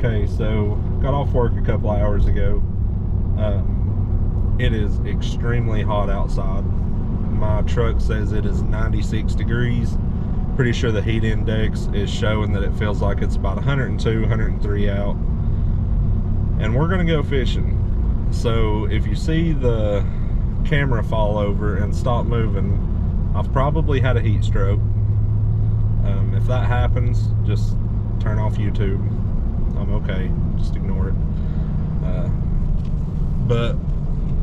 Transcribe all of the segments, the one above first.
Okay, so got off work a couple hours ago. It is extremely hot outside. My truck says it is 96 degrees. Pretty sure the heat index is showing that it feels like it's about 102, 103 out. And we're gonna go fishing. So if you see the camera fall over and stop moving, I've probably had a heat stroke. If that happens, just turn off YouTube. I'm okay, just ignore it. But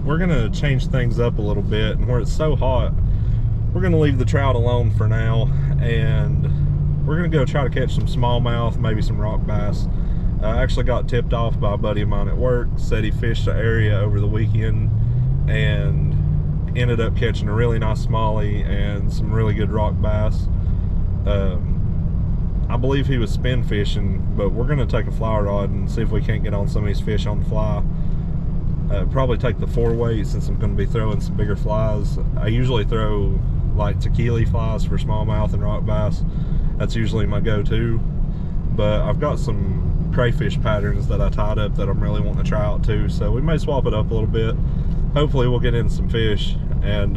we're gonna change things up a little bit, and where it's so hot, we're gonna leave the trout alone for now, and we're gonna go try to catch some smallmouth, maybe some rock bass. I actually got tipped off by a buddy of mine at work, said he fished the area over the weekend and ended up catching a really nice smallie and some really good rock bass. I believe he was spin fishing, but we're gonna take a fly rod and see if we can't get on some of these fish on the fly. Probably take the 4-weight since I'm gonna be throwing some bigger flies. I usually throw like tequila flies for smallmouth and rock bass. That's usually my go-to, but I've got some crayfish patterns that I tied up that I'm really wanting to try out too, so we may swap it up a little bit. Hopefully we'll get in some fish and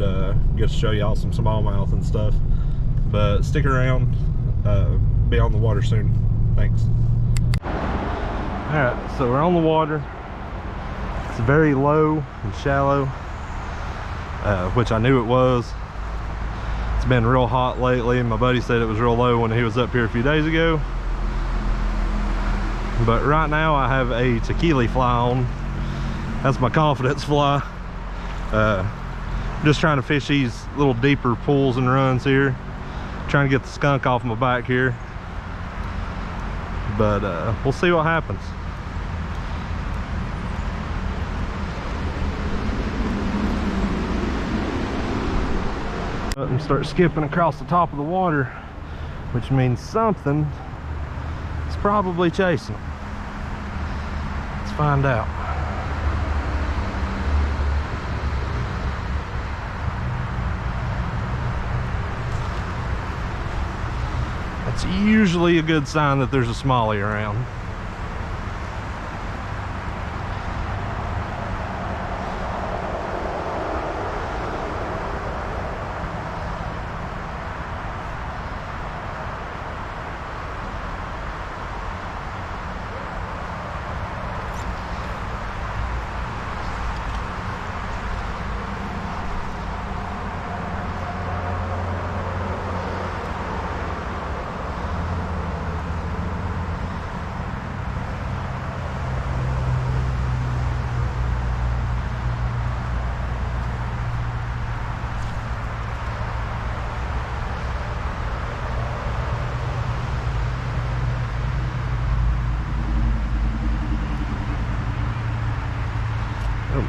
get to show y'all some smallmouth and stuff. But stick around, be on the water soon. Thanks. Alright, so we're on the water. It's very low and shallow, which I knew it was. It's been real hot lately. My buddy said it was real low when he was up here a few days ago. But right now I have a tequila fly on. That's my confidence fly. Just trying to fish these little deeper pools and runs here. Trying to get the skunk off my back here. But we'll see what happens. And start skipping across the top of the water, which means something is probably chasing. Let's find out. That's usually a good sign that there's a smallie around.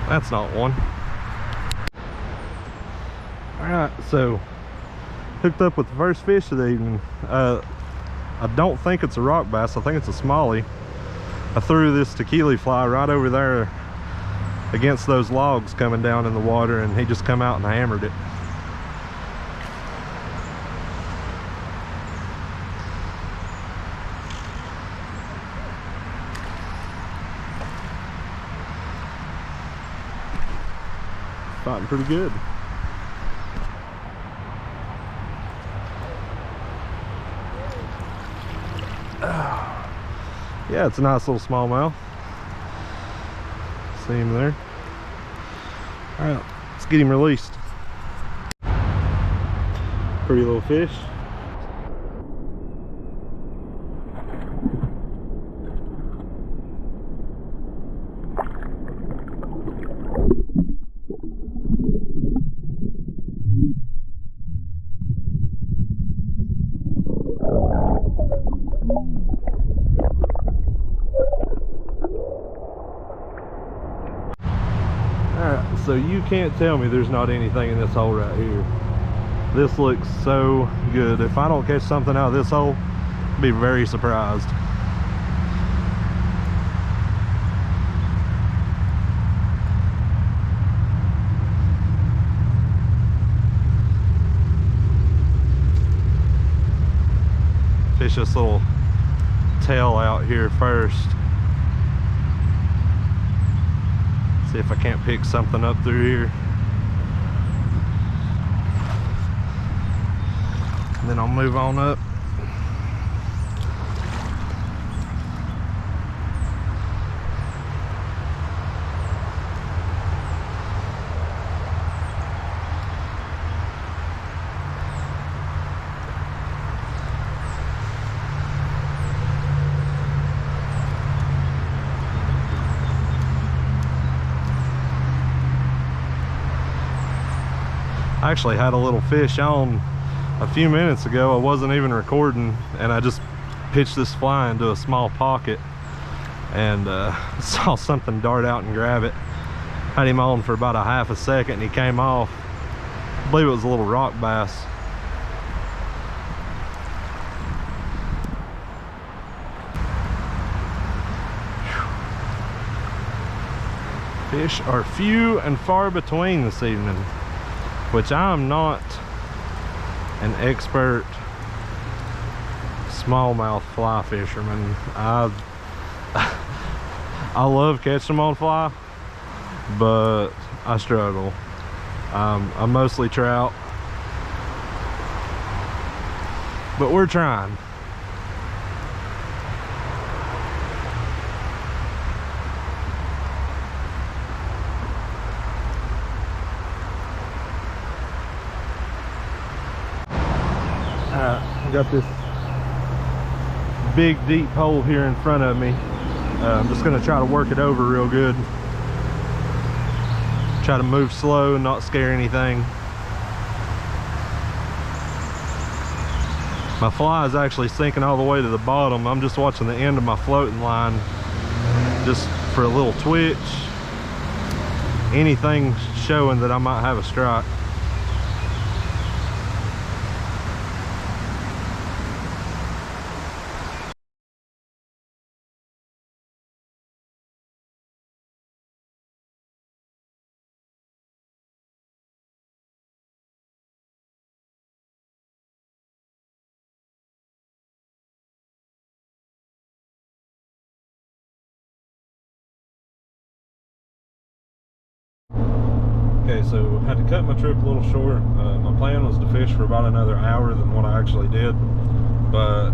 That's not one. Alright, so hooked up with the first fish of the evening. I don't think it's a rock bass, I think it's a smallie. I threw this tequila fly right over there against those logs coming down in the water, and he just come out and hammered it. Fighting pretty good. Yeah, it's a nice little smallmouth. See him there. All right, let's get him released. Pretty little fish. So you can't tell me there's not anything in this hole right here. This looks so good. If I don't catch something out of this hole, I'll be very surprised. Fish this little tail out here first. See if I can't pick something up through here. And then I'll move on up. I actually had a little fish on a few minutes ago. I wasn't even recording, and I just pitched this fly into a small pocket and saw something dart out and grab it. Had him on for about a half a second and he came off. I believe it was a little rock bass. Fish are few and far between this evening, which I'm not an expert smallmouth fly fisherman. I love catching them on fly, but I struggle. I'm mostly trout, but we're trying. Got this big deep hole here in front of me. I'm just going to try to work it over real good. Try to move slow and not scare anything. My fly is actually sinking all the way to the bottom. I'm just watching the end of my floating line just for a little twitch. Anything showing that I might have a strike. Okay, so had to cut my trip a little short. My plan was to fish for about another hour than what I actually did, but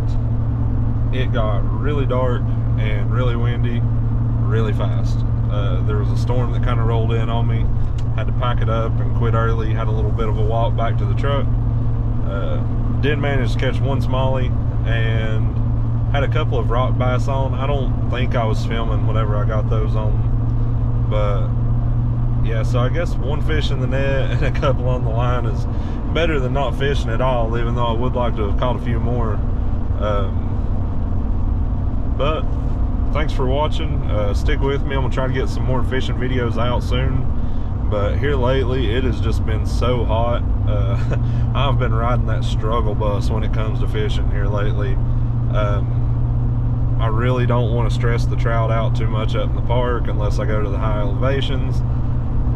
it got really dark and really windy really fast. There was a storm that kind of rolled in on me. Had to pack it up and quit early. Had a little bit of a walk back to the truck. Did manage to catch one smallie and had a couple of rock bass on. I don't think I was filming whenever I got those on, but yeah, so I guess one fish in the net and a couple on the line is better than not fishing at all, even though I would like to have caught a few more. But thanks for watching. Stick with me. I'm gonna try to get some more fishing videos out soon. But here lately, it has just been so hot. I've been riding that struggle bus when it comes to fishing here lately. I really don't want to stress the trout out too much up in the park unless I go to the high elevations.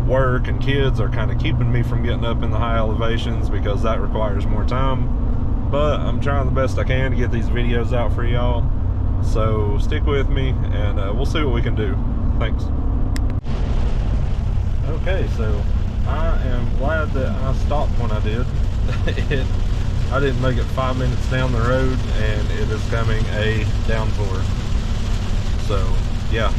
Work and kids are kind of keeping me from getting up in the high elevations because that requires more time. But I'm trying the best I can to get these videos out for y'all. So stick with me and we'll see what we can do. Thanks. Okay, so I am glad that I stopped when I did. I didn't make it 5 minutes down the road and it is coming a downpour. So yeah.